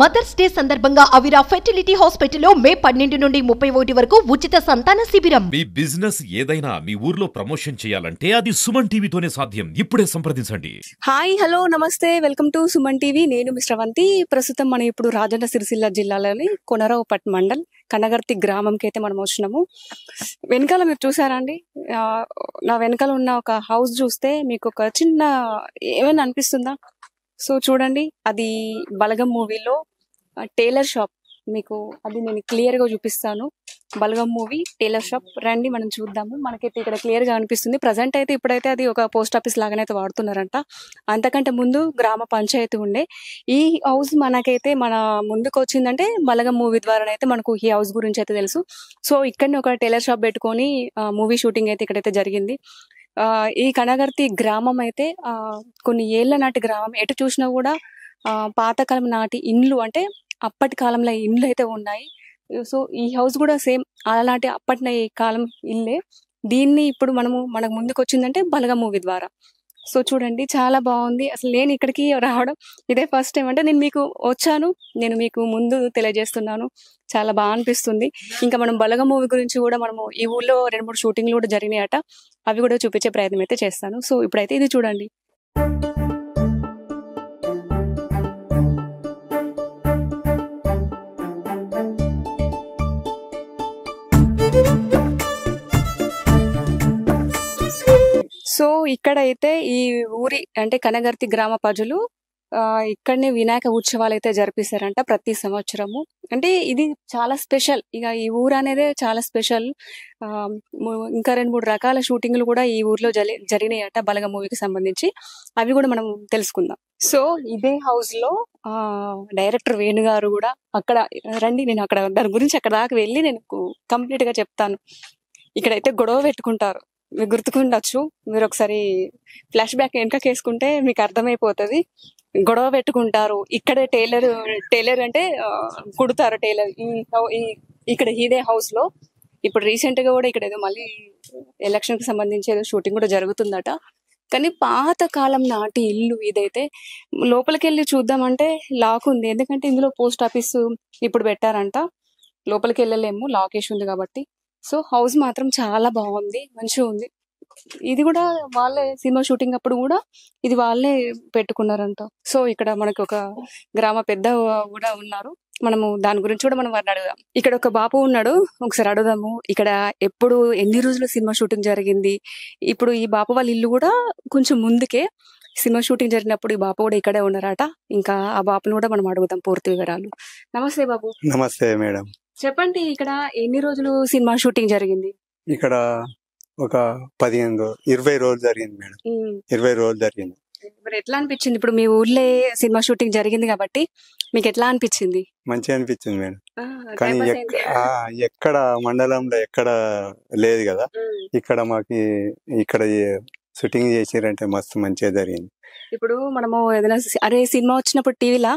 Mothers day సందర్భంగా అవిరా fertility హాస్పిటల్లో మే 12 నుండి 31 వరకు ఉచిత సంతాన శిబిరం. మీ బిజినెస్ ఏదైనా మీ ఊర్లో ప్రమోషన్ చేయాలంటే అది సుమన్ టీవీతోనే సాధ్యం. ఇప్పుడే సంప్రదించండి. హాయ్ హలో నమస్తే వెల్కమ్ టు సుమన్ టీవీ. నేను మిస్టర్ వంతి. ప్రస్తుతం మనం ఇప్పుడు రాజన్న సిరిసిల్ల జిల్లాలోని కొనరావుపట్ మండల్ కనగర్తి గ్రామంకి అయితే మనం వచ్చినాము. వెనకాల మీరు చూసారా అండి, నా వెనకాల ఉన్న ఒక హౌస్ చూస్తే మీకు ఒక చిన్న ఏమైనా అనిపిస్తుందా? సో చూడండి, అది బలగం మూవీలో టైలర్ షాప్. మీకు అది నేను క్లియర్ గా చూపిస్తాను. బలగం మూవీ టైలర్ షాప్ రండి మనం చూద్దాము. మనకైతే ఇక్కడ క్లియర్ గా అనిపిస్తుంది. ప్రజెంట్ అయితే ఇప్పుడైతే అది ఒక పోస్ట్ ఆఫీస్ లాగానైతే వాడుతున్నారంట. అంతకంటే ముందు గ్రామ పంచాయతీ ఉండే. ఈ హౌస్ మనకైతే మన ముందుకు వచ్చిందంటే బలగం మూవీ ద్వారానైతే మనకు ఈ హౌస్ గురించి అయితే తెలుసు. సో ఇక్కడనే ఒక టైలర్ షాప్ పెట్టుకొని మూవీ షూటింగ్ అయితే ఇక్కడైతే జరిగింది. ఈ కనగర్తి గ్రామం అయితే కొన్ని ఏళ్ల నాటి గ్రామం. ఎటు చూసినా కూడా పాతకాలం నాటి ఇండ్లు, అంటే అప్పటి కాలంలో ఇండ్లు అయితే ఉన్నాయి. సో ఈ హౌస్ కూడా సేమ్ అలాంటి అప్పటి కాలం ఇల్లే. దీన్ని ఇప్పుడు మనకు ముందుకు వచ్చిందంటే బలగం మూవీ ద్వారా. సో చూడండి, చాలా బాగుంది. అసలు నేను ఇక్కడికి రావడం ఇదే ఫస్ట్ టైం. అంటే నేను మీకు వచ్చాను, నేను మీకు ముందు తెలియజేస్తున్నాను. చాలా బాగా అనిపిస్తుంది. ఇంకా మనం బలగం మూవీ గురించి కూడా మనము ఈ ఊళ్ళో 2-3 షూటింగ్లు కూడా జరిగినాయట. అవి కూడా చూపించే ప్రయత్నం అయితే చేస్తాను. సో ఇప్పుడైతే ఇది చూడండి. సో ఇక్కడైతే ఈ ఊరి అంటే కనగర్తి గ్రామ ప్రజలు ఇక్కడనే వినాయక ఉత్సవాలు అయితే జరిపిస్తారంట ప్రతి సంవత్సరము. అంటే ఇది చాలా స్పెషల్. ఇక ఈ ఊరు అనేది చాలా స్పెషల్. ఇంకా 2-3 రకాల షూటింగ్లు కూడా ఈ ఊర్లో జరిగినాయట బలగం మూవీకి సంబంధించి. అవి కూడా మనం తెలుసుకుందాం. సో ఇదే హౌస్ లో డైరెక్టర్ వేణు గారు కూడా అక్కడ రండి, నేను అక్కడ దాని గురించి అక్కడ దాకా వెళ్ళి నేను కంప్లీట్ గా చెప్తాను. ఇక్కడైతే గొడవ పెట్టుకుంటారు, మీకు గుర్తుకుండొచ్చు. మీరు ఒకసారి ఫ్లాష్ బ్యాక్ వెనకకేసుకుంటే మీకు అర్థమైపోతుంది. గొడవ పెట్టుకుంటారు. ఇక్కడే టైలర్ అంటే కుడతారు టైలర్ ఇక్కడ ఇదే హౌస్ లో. ఇప్పుడు రీసెంట్ గా కూడా ఇక్కడ ఏదో మళ్ళీ ఎలక్షన్ కి సంబంధించి ఏదో షూటింగ్ కూడా జరుగుతుందట. కానీ పాత కాలం నాటి ఇల్లు ఇదైతే. లోపలికి వెళ్ళి చూద్దామంటే లాక్ ఉంది, ఎందుకంటే ఇందులో పోస్ట్ ఆఫీస్ ఇప్పుడు పెట్టారంట. లోపలికి వెళ్ళలేము, లాక్ వేసి ఉంది కాబట్టి. సో హౌస్ మాత్రం చాలా బాగుంది, మంచిగా ఉంది. ఇది కూడా వాళ్ళే సినిమా షూటింగ్ అప్పుడు కూడా ఇది వాళ్ళే పెట్టుకున్నారంట. సో ఇక్కడ మనకు ఒక గ్రామ పెద్ద కూడా ఉన్నారు. మనము దాని గురించి కూడా మనం వారిని అడుగుదాం. ఇక్కడ ఒక బాపు ఉన్నాడు, ఒకసారి అడుగుదాము. ఇక్కడ ఎప్పుడు ఎన్ని రోజులు సినిమా షూటింగ్ జరిగింది? ఇప్పుడు ఈ బాపు వాళ్ళ ఇల్లు కూడా కొంచెం ముందుకే సినిమా షూటింగ్ జరిగినప్పుడు ఈ బాపు కూడా ఇక్కడే ఉన్నారట. ఇంకా ఆ బాపును కూడా మనం అడుగుదాం పూర్తి వివరాలు. నమస్తే బాబు. నమస్తే మేడం. చెప్పండి, ఇక్కడ ఎన్ని రోజులు సినిమా షూటింగ్ జరిగింది? ఇక్కడ ఒక 20 రోజులు జరిగింది మేడం. 20 రోజులు జరిగింది. మరి ఎట్లా అనిపించింది? ఇప్పుడు మీ ఊర్లో సినిమా షూటింగ్ జరిగింది కాబట్టి మీకు ఎట్లా అనిపించింది? మంచిగా అనిపించింది మేడం. కానీ ఎక్కడ మండలంలో ఎక్కడ లేదు కదా, ఇక్కడ మాకు ఇక్కడ షూటింగ్ చేసిరంటే మస్తు మంచిగా జరిగింది. ఇప్పుడు మనము ఏదైనా అరే సినిమా వచ్చినప్పుడు టీవీలో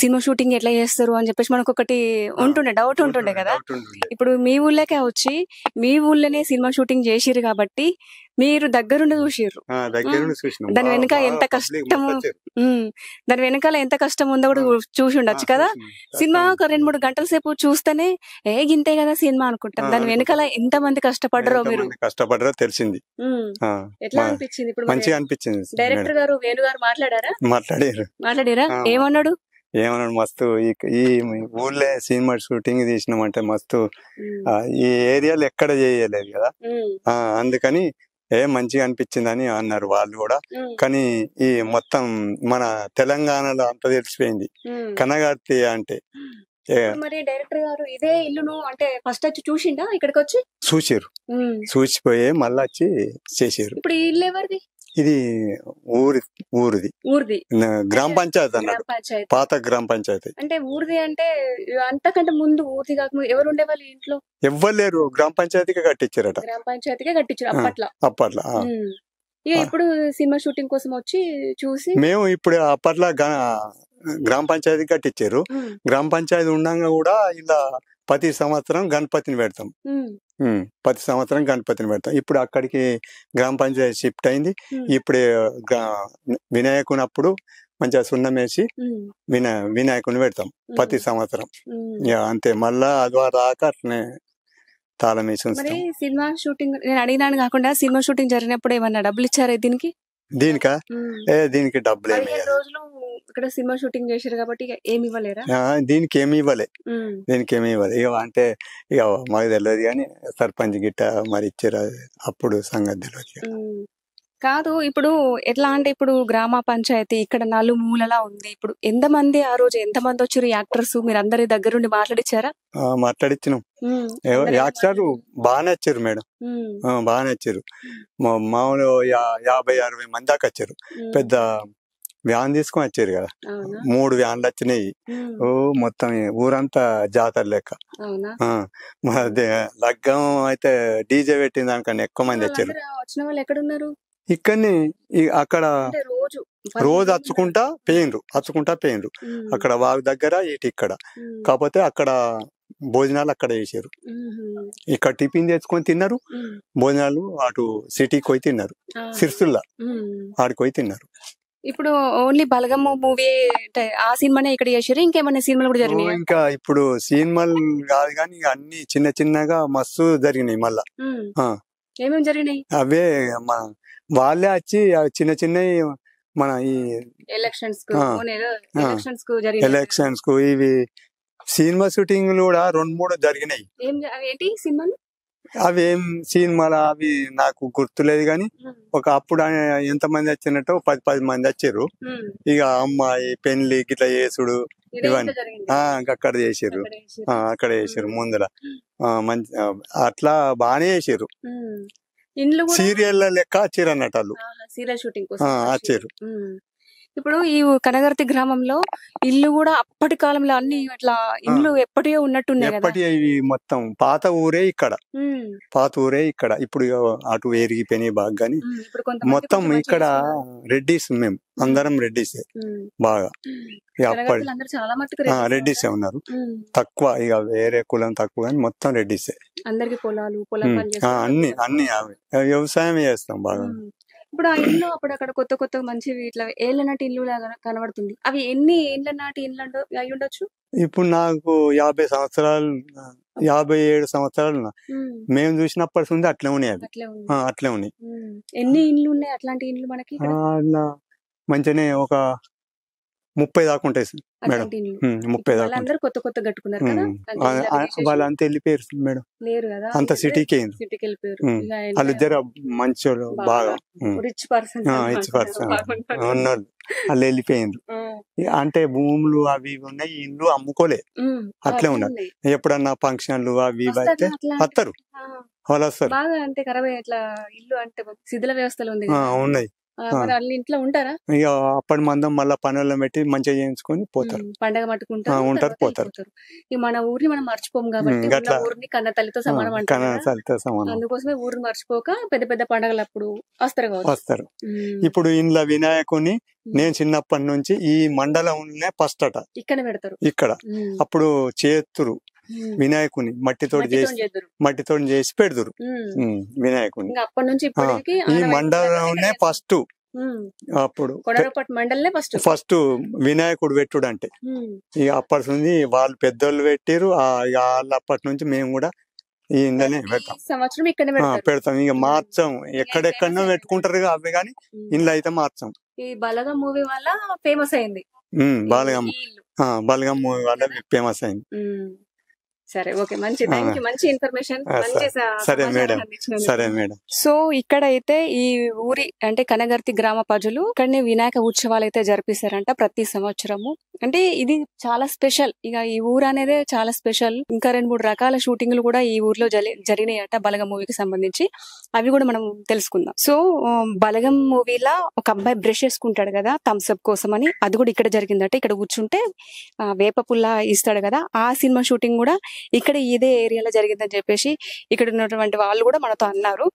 సినిమా షూటింగ్ ఎట్లా చేస్తారు అని చెప్పేసి మనకు ఒకటి ఉంటుండే, డౌట్ ఉంటుండే కదా. ఇప్పుడు మీ ఊళ్ళకే వచ్చి మీ ఊళ్ళోనే సినిమా షూటింగ్ చేసిర్రు కాబట్టి మీరు దగ్గరుండి చూసిర్రు. దాని వెనక ఎంత కష్టం, దాని వెనకాల ఎంత కష్టం ఉందో కూడా చూసి ఉండొచ్చు కదా. సినిమా ఒక 2-3 గంటల సేపు చూస్తేనే గింతే కదా సినిమా అనుకుంటాం. దాని వెనకాల ఎంత మంది కష్టపడ్డారో మీరు కష్టపడ్డారో తెలిసింది. ఎట్లా అనిపించింది? ఇప్పుడు మంచిగా అనిపించింది. డైరెక్టర్ గారు వేణు గారు మాట్లాడారా? ఏమన్నాడు? మస్తు ఈ ఊళ్ళో సినిమా షూటింగ్ తీసినామంటే మస్తు ఈ ఏరియాలో ఎక్కడ చేయలేదు కదా, అందుకని మంచిగా అనిపించిందని అన్నారు వాళ్ళు కూడా. కానీ ఈ మొత్తం మన తెలంగాణలో అంత తెలిసిపోయింది కనగర్తి అంటే. మరి డైరెక్టర్ గారు ఇదే ఇల్లును అంటే ఫస్ట్ వచ్చి చూసిండా? ఇక్కడికి వచ్చి చూసిపోయి మళ్ళీ వచ్చి చేసారు. ఇప్పుడు ఈ ఇల్లు ఎవరిది? ఇది ఊరిది గ్రామ పంచాయతీ అన్నట్టు, పాత గ్రామ పంచాయతీ. అంటే ఊరిది అంటే అంతకంటే ముందు ఊరిది కాకుండా ఎవరు ఉండేవాళ్ళు ఇంట్లో? ఎవ్వరు లేరు, గ్రామ పంచాయతీకే కట్టించారట. గ్రామ పంచాయతీకే కట్టించారు అప్పట్లో. ఇప్పుడు సినిమా షూటింగ్ కోసం వచ్చి చూసి మేము ఇప్పుడు అప్పట్లో గ్రామ పంచాయతీ కట్టించారు. గ్రామ పంచాయతీ ఉండగా కూడా ఇలా ప్రతి సంవత్సరం గణపతిని పెడతాం. ఇప్పుడు అక్కడికి గ్రామ పంచాయతీ షిఫ్ట్ అయింది. ఇప్పుడు వినాయకునప్పుడు మంచిగా సున్నం వేసి వినాయకుని పెడతాం ప్రతి సంవత్సరం. ఇక అంతే, మళ్ళా అది రాక అట్లనే తాళం వేసి మరి ఉంచుతాం. సినిమా షూటింగ్ నేను అడిగినాను కాకుండా సినిమా షూటింగ్ జరిగినప్పుడు ఏమన్నా డబ్బులు ఇచ్చారా దీనికి? దీనికా? దీనికి డబ్బులు ఏమి 15 రోజులు ఇక్కడ సినిమా షూటింగ్ చేశారు కాబట్టి ఇక ఏమి ఇవ్వలేరా? దీనికి ఏమి ఇవ్వలే, దీనికి ఏమి ఇవ్వలే. ఇక అంటే ఇక మాకు తెలియదు కానీ సర్పంచ్ గిట్ట మరి ఇచ్చారు, అప్పుడు సంగతి తెలియదు. కాదు, ఇప్పుడు ఎట్లా అంటే ఇప్పుడు గ్రామ పంచాయతీ ఇక్కడ నలుమూలలా ఉంది. ఇప్పుడు ఎంతమంది ఆ రోజు ఎంతమంది వచ్చారు యాక్టర్స్? మీరు అందరి దగ్గరుండి మాట్లాడిచ్చారా? మాట్లాడిచ్చినాం. యాక్టర్ బాగానే వచ్చారు మేడం, బాగానే వచ్చారు. మామూలు 50-60 మంది దాకా వచ్చారు. పెద్ద వ్యాన్ తీసుకొని వచ్చారు కదా, 3 వ్యాన్లు వచ్చినాయి. మొత్తం ఊరంతా జాతర లెక్క. లగ్గం అయితే డీజే పెట్టిన దానికన్నా ఎక్కువ మంది వచ్చారు. వచ్చిన వాళ్ళు ఎక్కడున్నారు? ఇక్కడనే అక్కడ రోజు అచ్చుకుంటా పోయిండ్రు. అక్కడ వాగు దగ్గర ఇటు ఇక్కడ. కాకపోతే అక్కడ భోజనాలు అక్కడ చేసారు. ఇక్కడ టిఫిన్ తెచ్చుకొని తిన్నారు, భోజనాలు అటు సిటీకి పోయి తిన్నారు, సిర్సుల్లా ఆడికి పోయి తిన్నారు. ఇప్పుడు ఓన్లీ బలగం మూవీ ఆ సినిమానే ఇక్కడ చేసారు, ఇంకేమైనా సినిమాలు కూడా జరిగినాయి? ఇంకా ఇప్పుడు సినిమాలు కాదు కానీ అన్ని చిన్న చిన్నగా మస్తు జరిగినాయి. మళ్ళా ఏమేమి జరిగినాయి? అవే వాళ్ళే వచ్చి చిన్న చిన్నవి మన ఈ ఎలక్షన్స్ కు ఇవి సినిమా షూటింగ్లు కూడా 2-3 జరిగినాయి. అవి ఏం సినిమాలు అవి నాకు గుర్తులేదు కానీ ఒక అప్పుడు ఎంతమంది వచ్చినట్టు 10 మంది వచ్చారు. ఇక అమ్మాయి పెళ్లి గిట్లా చేసుడు ఇవన్నీ అక్కడ చేసారు, అక్కడ చేసారు ముందర. మంచి అట్లా బాగానే చేసారు. సీరియల్ లెక్క వచ్చారు అన్నట్టు వాళ్ళు, సీరియల్ షూటింగ్ వచ్చారు. ఇప్పుడు ఈ కనగర్తి గ్రామంలో ఇల్లు కూడా అప్పటి కాలంలో అన్ని అట్లా ఇల్లు ఎప్పటియో ఉన్నట్టున్నాయి. ఎప్పటి మొత్తం పాత ఊరే ఇక్కడ. ఇప్పుడు అటు ఎరిగిపోయినాయి బాగా, కానీ మొత్తం ఇక్కడ రెడ్డిస్, మేము అందరం రెడ్డిసే బాగా. రెడ్డిసే ఉన్నారు, తక్కువ ఇక వేరే కులం తక్కువ కానీ మొత్తం రెడ్డిసే. అందరికి పొలాలు అన్ని వ్యవసాయం చేస్తాం బాగా. ఇప్పుడు ఆ ఇల్లు అప్పుడక్కడ కొత్త మంచివి ఇట్లా ఏళ్ళ నాటి ఇల్లు లాగా కనబడుతుంది. అవి ఎన్ని ఏళ్ళ నాటి ఇల్లు అయి ఉండొచ్చు? ఇప్పుడు నాకు 50 సంవత్సరాలు 57 సంవత్సరాలు మేము చూసినప్పటి నుండి అట్లే ఉన్నాయి. అవి అట్లే ఉన్నాయి. ఎన్ని ఇండ్లు ఉన్నాయి అట్లాంటి ఇండ్లు మనకి? మంచిగానే ఒక 30 దాకా ఉంటాయి మేడం. 30 దాకా. అందరూ కొత్త కట్టుకున్నారు కదా, వాళ్ళంతా వెళ్ళిపోయారు మేడం. లేరు కదా, అంత సిటీకి వెళ్ళిపోయారు. వాళ్ళు ఇద్దరు మంచి బాగా రిచ్ పర్సన్ ఉన్నోళ్ళు వాళ్ళు వెళ్ళిపోయిండ్రు. అంటే భూములు అవి ఉన్నాయి, ఇల్లు అమ్ముకోలే, అట్లే ఉన్నాయి. ఎప్పుడన్నా ఫంక్షన్లు అవి అయితే వస్తారు, వాళ్ళు వస్తారు. బాగా అంటే ఖరాబ్ ఇట్లా ఇల్లు అంటే శిథిల వ్యవస్థలు ఉన్నాయి. ఇంట్లో ఉంటారా? ఇక అప్పటి మందం మళ్ళా పనుల్లో పెట్టి మంచిగా చేయించుకొని పోతారు, పండగ ఉంటారు పోతారు. మన ఊరిని మనం మర్చిపోము కాబట్టి ఊరిని కన్న తల్లితో సమానం అంటారు. అందుకోసమే ఊరిని మర్చిపోక పెద్ద పండగలు అప్పుడు వస్తారు. ఇప్పుడు ఇంట్లో వినాయకుని నేను చిన్నప్పటి నుంచి ఈ మండలంలోనే ఫస్ట్ అట ఇక్కడ పెడతారు. ఇక్కడ అప్పుడు చేతురు వినాయకుని మట్టితో చేసి పెడతారు వినాయకుని. అప్పటి నుంచి ఈ మండలంలోనే ఫస్ట్. అప్పుడు ఫస్ట్ వినాయకుడు పెట్టుడు అంటే ఇక అప్పటి నుంచి వాళ్ళు పెద్దోళ్ళు పెట్టారు. వాళ్ళు అప్పటి నుంచి మేము కూడా ఈ ఇంట్లోనే పెడతాం. ఇక మార్చాం, ఎక్కడెక్కడనో పెట్టుకుంటారు అవి కానీ ఇంట్లో అయితే మార్చాం. ఈ బలగం మూవీ వల్ల ఫేమస్ అయింది. బలగం మూవీ వల్ల ఫేమస్ అయింది. సరే, ఓకే, మంచి మంచి ఇన్ఫర్మేషన్. సరే మేడం. సో ఇక్కడ అయితే ఈ ఊరి అంటే కనగర్తి గ్రామ ప్రజలు ఇక్కడనే వినాయక ఉత్సవాలు అయితే జరిపిస్తారంట ప్రతి సంవత్సరము. అంటే ఇది చాలా స్పెషల్. ఇక ఈ ఊరు అనేది చాలా స్పెషల్. ఇంకా 2-3 రకాల షూటింగ్లు కూడా ఈ ఊర్లో జరిగినాయట బలగం మూవీకి సంబంధించి. అవి కూడా మనం తెలుసుకుందాం. సో బలగం మూవీలా ఒక అబ్బాయి బ్రష్ వేసుకుంటాడు కదా థమ్స్అప్ కోసం అని, అది కూడా ఇక్కడ జరిగిందట. ఇక్కడ కూర్చుంటే వేప పుల్ల ఇస్తాడు కదా, ఆ సినిమా షూటింగ్ కూడా ఇక్కడ ఇదే ఏరియాలో జరిగిందని చెప్పేసి ఇక్కడ ఉన్నటువంటి వాళ్ళు కూడా మనతో అన్నారు.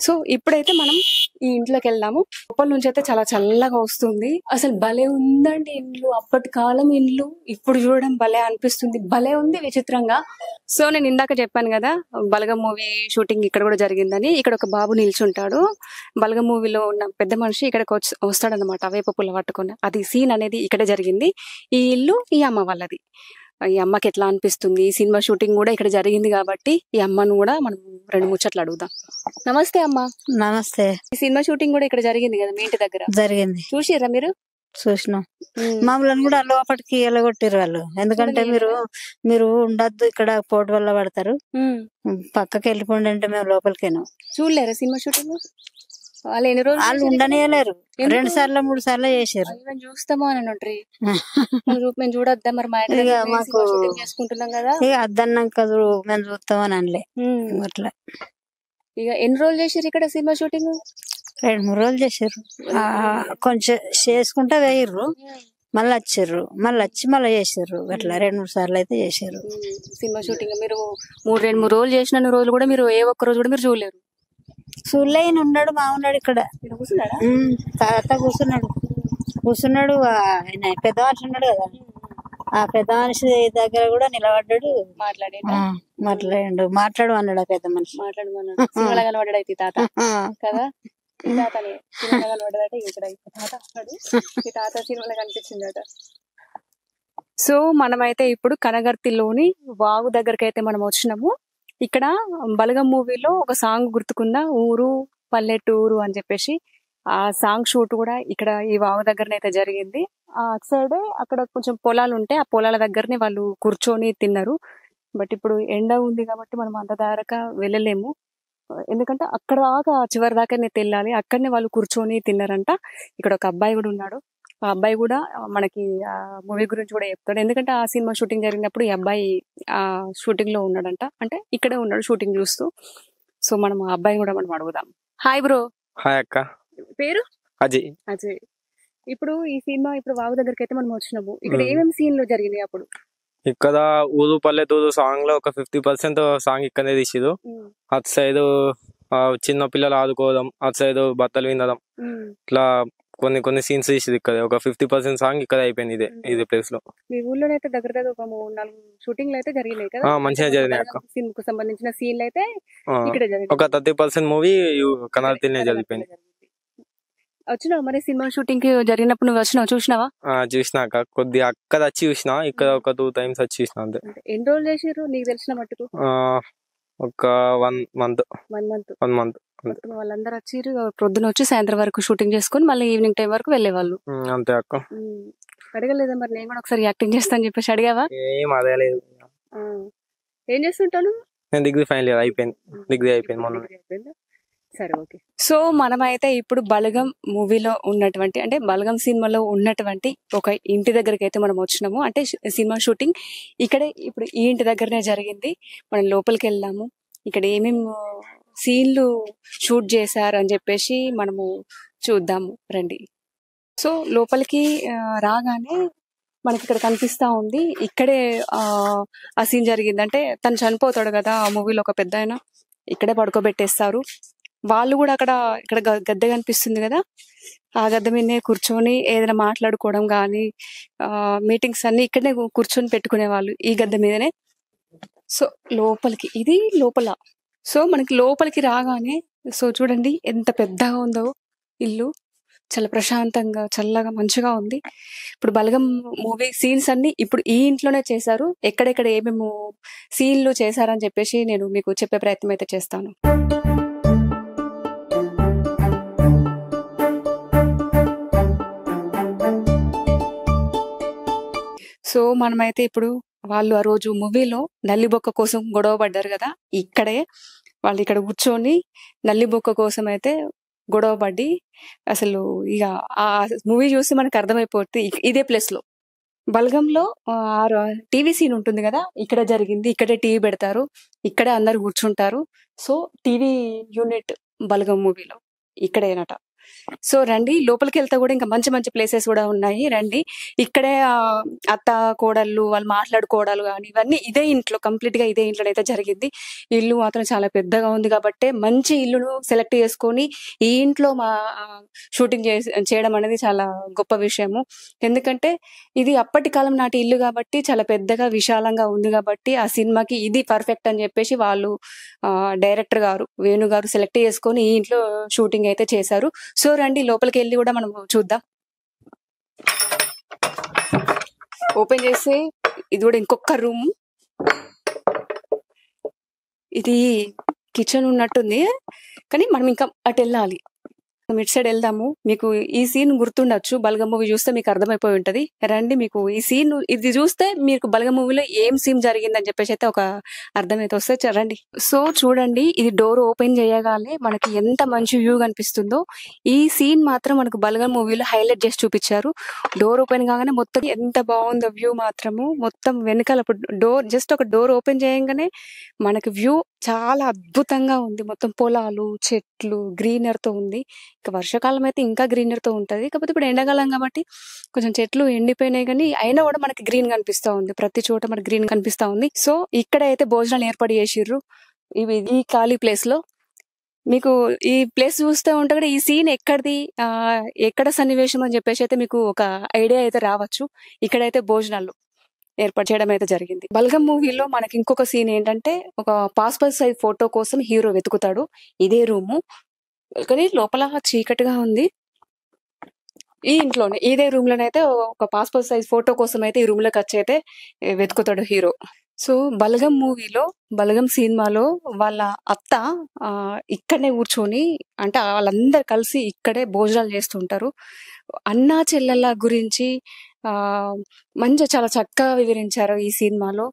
సో ఇప్పుడైతే మనం ఈ ఇంట్లోకి వెళ్దాము. లోపల నుంచి అయితే చాలా చల్లగా వస్తుంది. అసలు భలే ఉందండి ఇల్లు. అప్పటి కాలం ఇల్లు ఇప్పుడు చూడడం భలే అనిపిస్తుంది. భలే ఉంది విచిత్రంగా. సో నేను ఇందాక చెప్పాను కదా బలగం మూవీ షూటింగ్ ఇక్కడ కూడా జరిగిందని. ఇక్కడ ఒక బాబు నిల్చుంటాడు. బలగం మూవీలో ఉన్న పెద్ద మనిషి ఇక్కడికి వస్తాడనమాట వేప పుల్ల పట్టుకొని. అది సీన్ అనేది ఇక్కడే జరిగింది. ఈ ఇల్లు ఈ అమ్మ వాళ్ళది. ఈ అమ్మకి ఎట్లా అనిపిస్తుంది, ఈ సినిమా షూటింగ్ కూడా ఇక్కడ జరిగింది కాబట్టి ఈ అమ్మను కూడా మనం 2 ముచ్చట్లు అడుగుదాం. నమస్తే అమ్మ. నమస్తే. ఈ సినిమా షూటింగ్ కూడా ఇక్కడ జరిగింది కదా మీ ఇంటి దగ్గర? జరిగింది. చూసిర్రా మీరు? చూసినాం. మామూలు కూడా లోపలికి ఎలగొట్టిరు వాళ్ళు. ఎందుకంటే మీరు ఉండద్దు ఇక్కడ పోటు వల్ల పడతారు, పక్కకి వెళ్ళిపోండి అంటే మేము లోపలికేను. చూడలేరా సినిమా షూటింగ్? వాళ్ళు ఎన్ని రోజులు వాళ్ళు ఉండనియలేరు. 2 సార్లు 3 సార్లు చేసారు. మేము చూస్తామో అని మేము చూడొద్దా మరి? మా మాకు చేసుకుంటున్నాం కదా ఇక అద్దన్నాక మేము చూస్తామని అనలే. అట్లా ఇక ఎన్ని రోజులు చేసారు ఇక్కడ సినిమా షూటింగ్? 2-3 రోజులు చేసారు. కొంచెం చేసుకుంటా వేయర్రు, మళ్ళీ వచ్చిర్రు, మళ్ళీ వచ్చి మళ్ళీ చేసారు. అట్లా 2-3 సార్లు అయితే చేసారు సినిమా షూటింగ్. మీరు 2-3 రోజులు చేసిన రోజులు కూడా మీరు ఏ ఒక్క రోజు కూడా మీరు చూడలేరు? సూర్యన్ ఉన్నాడు, మా ఉన్నాడు ఇక్కడ తాత కూర్చున్నాడు. ఆయన పెద్ద మనిషి ఉన్నాడు కదా, ఆ పెద్ద మనిషి దగ్గర కూడా నిలబడ్డాడు, మాట్లాడు అన్నాడు. ఆ పెద్ద మనిషి కనబడ్డాడు అయితే తాత కదా. తాతనే సినిమా కనబడ్డాడట. ఇక్కడ తాత తాత సినిమాలో కనిపించిందట. సో మనమైతే ఇప్పుడు కనగర్తిలోని వాగు దగ్గరకి అయితే మనం వచ్చినాము. ఇక్కడ బలగం మూవీలో ఒక సాంగ్ గుర్తుకుందా, ఊరు పల్లెటూరు అని చెప్పేసి. ఆ సాంగ్ షూట్ కూడా ఇక్కడ ఈ వాగు దగ్గరనైతే జరిగింది. అటు సైడ్ అక్కడ కొంచెం పొలాలు ఉంటాయి, ఆ పొలాల దగ్గరనే వాళ్ళు కూర్చొని తిన్నారు. బట్ ఇప్పుడు ఎండ ఉంది కాబట్టి మనం అంత దాకా వెళ్ళలేము. ఎందుకంటే అక్కడ దాకా చివరి దాకానే తెల్లాలి. అక్కడనే వాళ్ళు కూర్చొని తిన్నారంట. ఇక్కడ ఒక అబ్బాయి కూడా ఉన్నాడు. ఆ అబ్బాయి కూడా మనకి ఆ మూవీ గురించి కూడా చెప్తాడు. ఎందుకంటే ఆ సినిమా షూటింగ్ జరిగినప్పుడు ఈ అబ్బాయి ఆ షూటింగ్ లో ఉన్నాడంట, అంటే ఇక్కడే ఉన్నాడు షూటింగ్ చూస్తూ. సో మనం ఆ అబ్బాయిని కూడా మనం అడుగుదాం. Hi bro. హాయ్ అక్క. పేరు? అజయ్. అజయ్. ఇప్పుడు ఈ సినిమా ఇప్పుడు వాగు దగ్గరికి అయితే మనం వచ్చినాము. ఇక్కడ ఏమేమి సీన్ లో జరిగినాయి అప్పుడు? ఇక్కడ ఊరు పల్లెటూరు సాంగ్ లో ఒక 50% సాంగ్ ఇక్కడనే తీసిరు. అటు సైడ్ చిన్న పిల్లలు ఆడుకోవడం, అటు సైడ్ బట్టలు వినడం, ఇట్లా కొన్ని సీన్స్ తీసిరు. ఇక్కడ ఒక 50% సాంగ్ ఇక్కడ అయిపోయింది ఇదే ప్లేస్ లో. మీ ఊర్లో అయితే దగ్గర ఒక 3-4 షూటింగ్లు అయితే జరిగినాయి కదా? మంచిగా జరిగినాయి అక్క. సినిమా కు సంబంధించిన సీన్లు అయితే ఇక్కడ జరిగినాయి. ఒక 30% మూవీ కనగర్తినే జరిగిపోయింది. వచ్చినావు మరి సినిమా షూటింగ్ కి జరిగినప్పుడు నువ్వు వచ్చినావు, చూసినావా? చూసినాక కొద్దిగా అక్కడ వచ్చి చూసిన, ఇక్కడ ఒక 2 times వచ్చి చూసిన అంతే. ఎన్ని రోజులు చేసారు నీకు తెలిసిన మట్టుకు? ఒక 1 month. వాళ్ళందరూ వచ్చి పొద్దున వచ్చి సాయంత్రం వరకు షూటింగ్ చేసుకుని మళ్ళీ ఈవినింగ్ టైం వరకు వెళ్ళేవాళ్ళు. అంతే అక్క. అడగలేదా మరి నేను కూడా ఒకసారి యాక్టింగ్ చేస్తాను చెప్పేసి? అడిగావా? ఏం అడగలేదు. ఏం చేస్తుంటాను? నేను డిగ్రీ ఫైనల్ ఇయర్ అయిపోయింది. డిగ్రీ అయిపోయింది మొన్న. సరే, ఓకే. సో మనమైతే ఇప్పుడు బలగం మూవీలో ఉన్నటువంటి, అంటే బలగం సినిమాలో ఉన్నటువంటి ఒక ఇంటి దగ్గరికి అయితే మనం వచ్చినాము. అంటే సినిమా షూటింగ్ ఇక్కడే ఇప్పుడు ఈ ఇంటి దగ్గరనే జరిగింది. మనం లోపలికి వెళ్దాము. ఇక్కడ ఏమేమి సీన్లు షూట్ చేశారు అని చెప్పేసి మనము చూద్దాము రండి. సో లోపలికి రాగానే మనకి ఇక్కడ కనిపిస్తా ఉంది, ఇక్కడే ఆ సీన్ జరిగింది. అంటే తను చనిపోతాడు కదా ఆ మూవీలో, ఒక పెద్ద ఆయన ఇక్కడే పడుకోబెట్టేస్తారు. వాళ్ళు కూడా ఇక్కడ గద్దె కనిపిస్తుంది కదా, ఆ గద్దె మీదనే కూర్చొని ఏదైనా మాట్లాడుకోవడం కానీ మీటింగ్స్ అన్ని ఇక్కడనే కూర్చొని పెట్టుకునే వాళ్ళు, ఈ గద్దె మీదనే. సో లోపలికి, ఇది లోపల. సో మనకి లోపలికి రాగానే సో చూడండి ఎంత పెద్దగా ఉందో ఇల్లు. చాలా ప్రశాంతంగా చల్లగా మంచిగా ఉంది. ఇప్పుడు బలగం మూవీ సీన్స్ అన్ని ఇప్పుడు ఈ ఇంట్లోనే చేశారు. ఎక్కడెక్కడ ఏమేమి సీన్లు చేశారని చెప్పేసి నేను మీకు చెప్పే ప్రయత్నం అయితే చేస్తాను. సో మనమైతే ఇప్పుడు వాళ్ళు ఆ రోజు మూవీలో నల్లిబొక్క కోసం గొడవ పడ్డారు కదా, ఇక్కడే వాళ్ళు ఇక్కడ కూర్చొని నల్లిబొక్క కోసం అయితే గొడవ పడి, అసలు ఇక ఆ మూవీ చూసి మనకు అర్థమైపోతుంది ఇదే ప్లేస్ లో బలగంలో టీవీ సీన్ ఉంటుంది కదా, ఇక్కడ జరిగింది. ఇక్కడే టీవీ పెడతారు, ఇక్కడే అందరు కూర్చుంటారు. సో టీవీ యూనిట్ బలగం మూవీలో ఇక్కడేనట. సో రండి, లోపలికి వెళ్తే కూడా ఇంకా మంచి మంచి ప్లేసెస్ కూడా ఉన్నాయి. రండి, ఇక్కడే అత్త కోడళ్ళు వాళ్ళు మాట్లాడుకోవడాలు కానీ ఇవన్నీ ఇదే ఇంట్లో, కంప్లీట్ గా ఇదే ఇంట్లో అయితే జరిగింది. ఇల్లు మాత్రం చాలా పెద్దగా ఉంది కాబట్టి మంచి ఇల్లును సెలెక్ట్ చేసుకొని ఈ ఇంట్లో షూటింగ్ చేయడం అనేది చాలా గొప్ప విషయము. ఎందుకంటే ఇది అప్పటి కాలం నాటి ఇల్లు కాబట్టి చాలా పెద్దగా విశాలంగా ఉంది కాబట్టి ఆ సినిమాకి ఇది పర్ఫెక్ట్ అని చెప్పేసి వాళ్ళు డైరెక్టర్ గారు వేణు గారు సెలెక్ట్ చేసుకొని ఈ ఇంట్లో షూటింగ్ అయితే చేశారు. సో రండి, లోపలికి వెళ్ళి కూడా మనం చూద్దాం. ఓపెన్ చేస్తే ఇది కూడా ఇంకొక రూమ్. ఇది కిచెన్ ఉన్నట్టుంది, కానీ మనం ఇంకా అటు వెళ్ళాలి. ఇటు సైడ్ వెళ్దాము. మీకు ఈ సీన్ గుర్తుండొచ్చు, బలగం మూవీ చూస్తే మీకు అర్థమైపోయి ఉంటది. రండి, మీకు ఈ సీన్ ఇది చూస్తే మీకు బలగం మూవీలో ఏం సీన్ జరిగిందని చెప్పేసి అయితే ఒక అర్థం అయితే వస్తే రండి. సో చూడండి, ఇది డోర్ ఓపెన్ చేయగానే మనకి ఎంత మంచి వ్యూ కనిపిస్తుందో. ఈ సీన్ మాత్రం మనకు బలగం మూవీలో హైలైట్ చేసి చూపించారు. డోర్ ఓపెన్ కాగానే మొత్తం ఎంత బాగుందో వ్యూ మాత్రము. మొత్తం వెనకాల డోర్ జస్ట్ ఒక డోర్ ఓపెన్ చేయగానే మనకి వ్యూ చాలా అద్భుతంగా ఉంది. మొత్తం పొలాలు, చెట్లు, గ్రీనర్ తో ఉంది. ఇంకా వర్షాకాలం అయితే ఇంకా గ్రీనర్ తో ఉంటది. కాకపోతే ఇప్పుడు ఎండాకాలం కాబట్టి కొంచెం చెట్లు ఎండిపోయినాయి, కానీ అయినా కూడా మనకి గ్రీన్ కనిపిస్తా ఉంది. ప్రతి చోట మనకి గ్రీన్ కనిపిస్తా ఉంది. సో ఇక్కడ అయితే భోజనాలు ఏర్పాటు చేసిర్రు ఈ ఖాళీ ప్లేస్ లో. మీకు ఈ ప్లేస్ చూస్తే ఉంటే కూడా ఈ సీన్ ఎక్కడిది, ఎక్కడ సన్నివేశం అని చెప్పేసి అయితే మీకు ఒక ఐడియా అయితే రావచ్చు. ఇక్కడైతే భోజనాలు ఏర్పాటు చేయడం అయితే జరిగింది. బలగం మూవీలో మనకి ఇంకొక సీన్ ఏంటంటే, ఒక పాస్పోర్ట్ సైజ్ ఫోటో కోసం హీరో వెతుకుతాడు. ఇదే రూము, కానీ లోపల చీకటిగా ఉంది. ఈ ఇంట్లోనే ఇదే రూమ్ లోనైతే ఒక పాస్పోర్ట్ సైజ్ ఫోటో కోసం అయితే ఈ రూమ్ లోకి వచ్చి అయితే వెతుకుతాడు హీరో. సో బలగం మూవీలో, బలగం సినిమాలో వాళ్ళ అత్త ఇక్కడనే కూర్చొని, అంటే వాళ్ళందరు కలిసి ఇక్కడే భోజనాలు చేస్తుంటారు. అన్నా చెల్లెల గురించి మంచిగా చాలా చక్కగా వివరించారు ఈ సినిమాలో.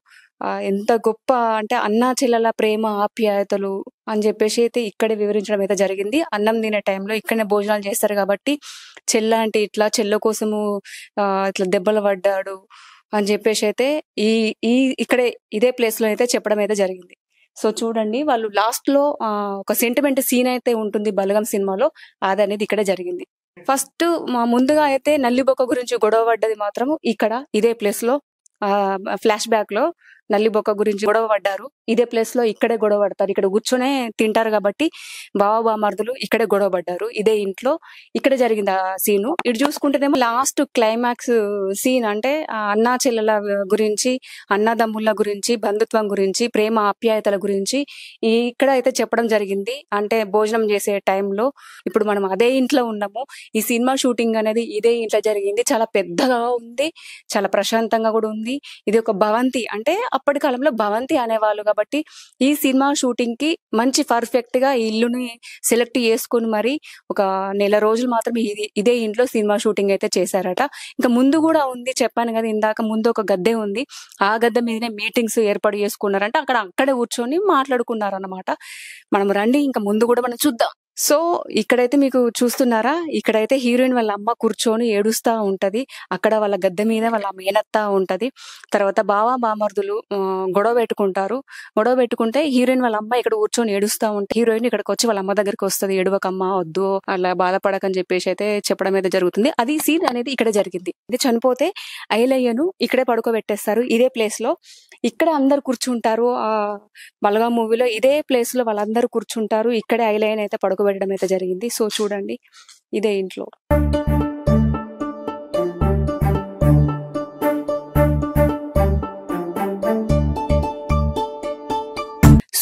ఎంత గొప్ప అంటే అన్నా చెల్లెల ప్రేమ ఆప్యాయతలు అని చెప్పేసి అయితే ఇక్కడే వివరించడం అయితే జరిగింది. అన్నం తినే టైంలో ఇక్కడనే భోజనాలు చేస్తారు కాబట్టి చెల్ల అంటే ఇట్లా, చెల్ల కోసము ఇట్లా దెబ్బలు పడ్డాడు అని చెప్పేసి అయితే ఈ ఇక్కడే ఇదే ప్లేస్ లో అయితే చెప్పడం అయితే జరిగింది. సో చూడండి, వాళ్ళు లాస్ట్ లో ఒక సెంటిమెంట్ సీన్ అయితే ఉంటుంది బలగం సినిమాలో, అది అనేది ఇక్కడే జరిగింది. ఫస్ట్ ముందుగా అయితే నల్లిబొక్క గురించి గొడవ పడ్డది మాత్రం ఇక్కడ ఇదే ప్లేస్ లో. ఫ్లాష్ బ్యాక్ లో నల్లిబొక్క గురించి గొడవ పడ్డారు. ఇదే ప్లేస్ లో ఇక్కడే గొడవ పడతారు. ఇక్కడ కూర్చొనే తింటారు కాబట్టి బావ బామర్దులు ఇక్కడే గొడవ పడ్డారు. ఇదే ఇంట్లో ఇక్కడే జరిగింది ఆ సీను. ఇటు చూసుకుంటేనేమో లాస్ట్ క్లైమాక్స్ సీన్ అంటే అన్నా చెల్లెల గురించి, అన్నదమ్ముల గురించి, బంధుత్వం గురించి, ప్రేమ ఆప్యాయతల గురించి ఇక్కడ అయితే చెప్పడం జరిగింది. అంటే భోజనం చేసే టైంలో ఇప్పుడు మనం అదే ఇంట్లో ఉన్నాము. ఈ సినిమా షూటింగ్ అనేది ఇదే ఇంట్లో జరిగింది. చాలా పెద్దగా ఉంది, చాలా ప్రశాంతంగా కూడా ఉంది. ఇది ఒక భవంతి, అంటే అప్పటి కాలంలో భవంతి అనేవాళ్ళు కాబట్టి ఈ సినిమా షూటింగ్ కి మంచి పర్ఫెక్ట్ గా ఈ ఇల్లుని సెలెక్ట్ చేసుకుని మరి ఒక నెల రోజులు మాత్రం ఇదే ఇంట్లో సినిమా షూటింగ్ అయితే చేశారట. ఇంకా ముందు కూడా ఉంది, చెప్పాను కదా ఇందాక, ముందు ఒక గద్దె ఉంది. ఆ గద్దె మీదనే మీటింగ్స్ ఏర్పాటు చేసుకున్నారంట. అక్కడే కూర్చొని మాట్లాడుకున్నారు అన్నమాట. మనం రండి, ఇంకా ముందు కూడా మనం చూద్దాం. సో ఇక్కడైతే మీకు చూస్తున్నారా, ఇక్కడైతే హీరోయిన్ వాళ్ళ అమ్మ కూర్చొని ఏడుస్తా ఉంటది. అక్కడ వాళ్ళ గద్దె మీద వాళ్ళ మేనత్త ఉంటది. తర్వాత బావ బామర్దులు గొడవ పెట్టుకుంటారు. గొడవ పెట్టుకుంటే హీరోయిన్ వాళ్ళ అమ్మ ఇక్కడ కూర్చొని ఏడుస్తా ఉంటే హీరోయిన్ ఇక్కడికి వచ్చి వాళ్ళ అమ్మ దగ్గరికి వస్తుంది. ఏడవకమ్మ, వద్దు, అలా బాధపడకని చెప్పేసి అయితే చెప్పడం అయితే జరుగుతుంది. అది సీన్ అనేది ఇక్కడ జరిగింది. ఇది చనిపోతే ఐలయ్యను ఇక్కడే పడుకోబెట్టేస్తారు ఇదే ప్లేస్ లో. ఇక్కడ అందరు కూర్చుంటారు. బలగం మూవీలో ఇదే ప్లేస్ లో వాళ్ళందరూ కూర్చుంటారు. ఇక్కడే ఐలయ్యను అయితే పడుకోబెట్టడం అయితే జరిగింది. సో చూడండి, ఇదే ఇంట్లో.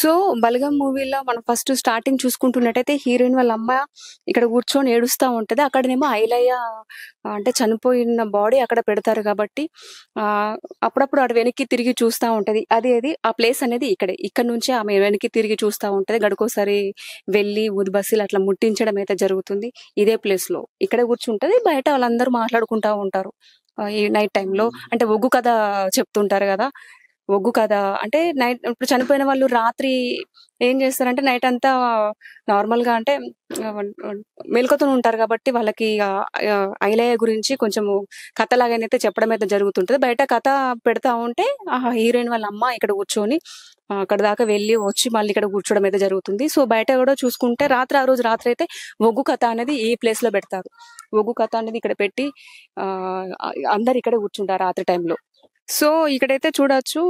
సో బలగం మూవీలో మనం ఫస్ట్ స్టార్టింగ్ చూసుకుంటున్నట్టయితే హీరోయిన్ వాళ్ళ అమ్మ ఇక్కడ కూర్చొని ఏడుస్తూ ఉంటది. అక్కడనేమో ఐలయ్య అంటే చనిపోయిన బాడీ అక్కడ పెడతారు కాబట్టి అప్పుడప్పుడు అటు వెనక్కి తిరిగి చూస్తూ ఉంటది. అది ఆ ప్లేస్ అనేది ఇక్కడ నుంచి ఆమె వెనక్కి తిరిగి చూస్తూ ఉంటది. గడుకోసారి వెళ్ళి ఊదిబస్సులు అట్లా ముట్టించడం అయితే జరుగుతుంది. ఇదే ప్లేస్ లో ఇక్కడే కూర్చుంటది. బయట వాళ్ళందరూ మాట్లాడుకుంటా ఉంటారు ఈ నైట్ టైంలో. అంటే ఒగ్గు కథ చెప్తుంటారు కదా, ఒగ్గు కథ అంటే నైట్ ఇప్పుడు చనిపోయిన వాళ్ళు రాత్రి ఏం చేస్తారంటే నైట్ అంతా నార్మల్ గా అంటే మెలకువతో ఉంటారు కాబట్టి వాళ్ళకి ఐలయ్య గురించి కొంచెము కథలాగానైతే చెప్పడం అయితే జరుగుతుంటది. బయట కథ పెడతా ఉంటే ఆ హీరోయిన్ వాళ్ళ అమ్మ ఇక్కడ కూర్చొని అక్కడ దాకా వెళ్ళి వచ్చి మళ్ళీ ఇక్కడ కూర్చోవడం అయితే జరుగుతుంది. సో బయట కూడా చూసుకుంటే ఆ రోజు రాత్రి అయితే ఒగ్గు కథ అనేది ఈ ప్లేస్ లో పెడతారు. ఒగ్గు కథ అనేది ఇక్కడ పెట్టి అందరు ఇక్కడే కూర్చుంటారు రాత్రి టైంలో. సో ఇక్కడైతే చూడొచ్చు,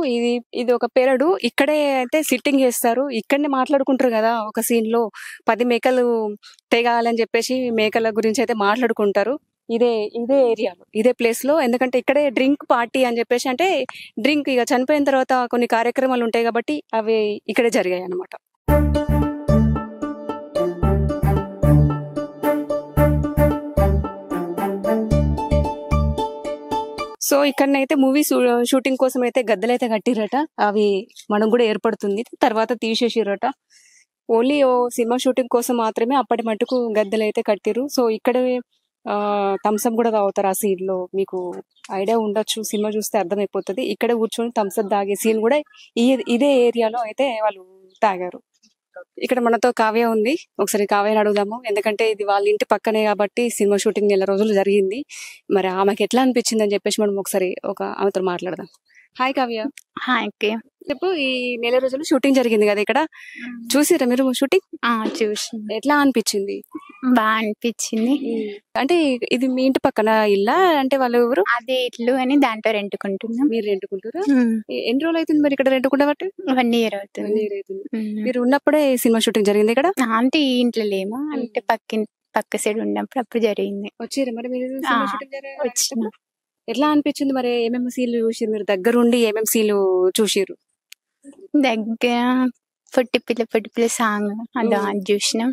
ఇది ఒక పెరడు. ఇక్కడే అయితే సిట్టింగ్ చేస్తారు, ఇక్కడనే మాట్లాడుకుంటారు కదా. ఒక సీన్ లో 10 మేకలు తెగాలని చెప్పేసి మేకల గురించి అయితే మాట్లాడుకుంటారు. ఇదే ఏరియాలో, ఇదే ప్లేస్ లో. ఎందుకంటే ఇక్కడే డ్రింక్ పార్టీ అని చెప్పేసి, అంటే డ్రింక్ ఇక చనిపోయిన తర్వాత కొన్ని కార్యక్రమాలు ఉంటాయి కాబట్టి అవి ఇక్కడే జరిగాయి అన్నమాట. సో ఇక్కడనైతే మూవీ షూటింగ్ కోసం అయితే గద్దెలు అయితే కట్టిరట. అవి మనం కూడా ఏర్పడుతుంది, తర్వాత తీసేసిరట. ఓన్లీ సినిమా షూటింగ్ కోసం మాత్రమే అప్పటి మటుకు గద్దెలు అయితే కట్టిరు. సో ఇక్కడ థమ్స్అప్ కూడా తాగుతారు ఆ సీన్ లో. మీకు ఐడియా ఉండొచ్చు, సినిమా చూస్తే అర్థమైపోతుంది. ఇక్కడ కూర్చొని థమ్స్అప్ తాగే సీన్ కూడా ఇదే ఏరియాలో అయితే వాళ్ళు తాగారు. ఇక్కడ మనతో కావ్య ఉంది, ఒకసారి కావ్యని అడుగుదాము. ఎందుకంటే ఇది వాళ్ళ ఇంటి పక్కనే కాబట్టి సినిమా షూటింగ్ 4 రోజులు జరిగింది. మరి ఆమెకి ఎట్లా అనిపించింది అని చెప్పేసి మనం ఒకసారి ఆమెతో మాట్లాడదాం. హాయ్ కావ్య. హాయ్ చెప్పు, ఈ 4 రోజులు షూటింగ్ జరిగింది కదా ఇక్కడ, చూసిరా మీరు షూటింగ్? చూసి ఎట్లా అనిపించింది? బాగా అనిపించింది. అంటే ఇది మీ ఇంటి పక్కన ఇల్లా, అంటే వాళ్ళు ఎవరు? అదే ఇల్లు అని దాంట్లో రెంటుకుంటున్నాం. మీరు రెంటుకుంటారా? ఎన్ని రోజులు అవుతుంది మరి ఇక్కడ రెంటుకుంటాబట్టి? 1 year అవుతుంది. మీరు ఉన్నప్పుడే సినిమా షూటింగ్ జరిగింది ఇక్కడ? అంటే ఈ ఇంట్లో లేము, అంటే పక్క సైడ్ ఉన్నప్పుడు అప్పుడు జరిగింది. వచ్చారా మరి మీరు? వచ్చిన ఎట్లా అనిపించింది మరి? ఏమేమి సీన్లు చూసిరు మీరు? దగ్గరుండి ఏమేమి సీన్లు చూసిరు? దగ్గర పొట్టి పిల్ల సాంగ్ అది చూసినాం.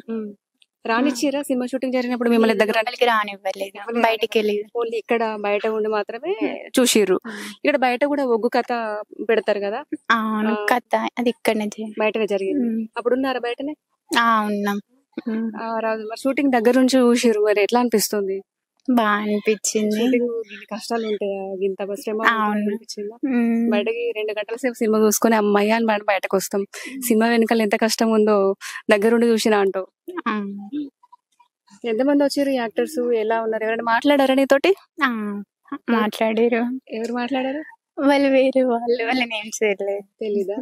రానిచ్చిరా సినిమా షూటింగ్ జరిగినప్పుడు? మిమ్మల్ని దగ్గర రానివ్వలేదు, బయటికి వెళ్ళలేదు. ఓన్లీ ఇక్కడ బయట ఉండి మాత్రమే చూసిర్రు. ఇక్కడ బయట కూడా ఒగ్గు కథ పెడతారు కదా? అవును, కథ అది ఇక్కడనే బయటనే జరిగింది. అప్పుడు ఉన్నారా బయటనే? ఉన్నాం. మరి షూటింగ్ దగ్గర నుంచి చూసిర్రు, మరి ఎట్లా అనిపిస్తుంది? బాగా అనిపించింది. కష్టాలు ఉంటాయా? ఇంత శ్రమ అనిపించిందా? బయటకి 2 గంటల సేపు సినిమా చూసుకొని అమ్మాయి అని మనం బయటకు వస్తాం. సినిమా వెనకాల ఎంత కష్టం ఉందో దగ్గరుండి చూసినా అంటావు. ఎంతమంది వచ్చారు యాక్టర్స్? ఎలా ఉన్నారు? ఎవరైనా మాట్లాడారా నీతోటి? మాట్లాడారు. ఎవరు మాట్లాడారు? వాళ్ళు వేరే వాళ్ళ నేమ్స్ తెలీదా?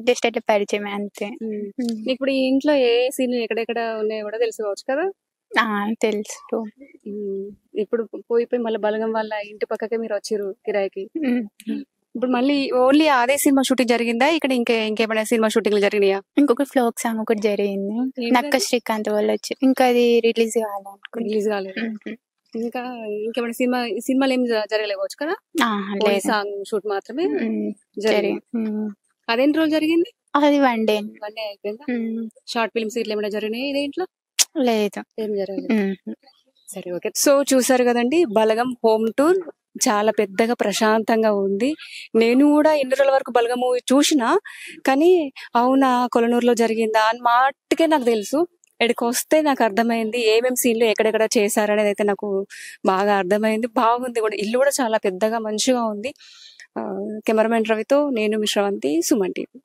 జస్ట్ అట్లా పరిచయం అంతే. ఇప్పుడు ఈ ఇంట్లో ఏ సీన్ ఎక్కడెక్కడ ఉన్నాయో కూడా తెలుసుకోవచ్చు కదా? తెలుసు. ఇప్పుడు పోయి మళ్ళీ బలగం వాళ్ళ ఇంటి పక్కకే మీరు వచ్చారు కిరాయికి. ఇప్పుడు మళ్ళీ ఓన్లీ అదే సినిమా షూటింగ్ జరిగిందా? ఇక్కడ ఇంకేమైనా సినిమా షూటింగ్లు జరిగినాయా? ఇంకొక ఫ్లోక్ సాంగ్ ఒకటి జరిగింది, నక్క శ్రీకాంత్ వాళ్ళు వచ్చి. ఇంకా అది రిలీజ్ కాలేదు. ఇంకా ఇంకేమైనా సినిమాలు ఏం జరగలేవచ్చు కదా? సాంగ్ షూట్ మాత్రమే జరిగింది. అదేంటి రోజు జరిగింది? అది 1 day అయిపోయిందా? షార్ట్ ఫిల్మ్స్ ఇట్లా ఏమైనా జరిగినాయి ఇదేంట్లో? లేదు, ఏం జరగలేదు. సరే, ఓకే. సో చూసారు కదండి, బలగం హోమ్ టూర్ చాలా పెద్దగా ప్రశాంతంగా ఉంది. నేను కూడా ఇన్ని రోజుల వరకు బలగం మూవీ చూసినా, కానీ అవునా కొలనూరులో జరిగిందా అని మాటకే నాకు తెలుసు. ఇక్కడికి వస్తే నాకు అర్థమైంది ఏమేమి సీన్లు ఎక్కడెక్కడ చేశారనేది అయితే నాకు బాగా అర్థమైంది. బాగుంది కూడా, ఇల్లు కూడా చాలా పెద్దగా మంచిగా ఉంది. కెమెరామెన్ రవితో నేను మీ శ్రవంతి, సుమన్ టీవీ.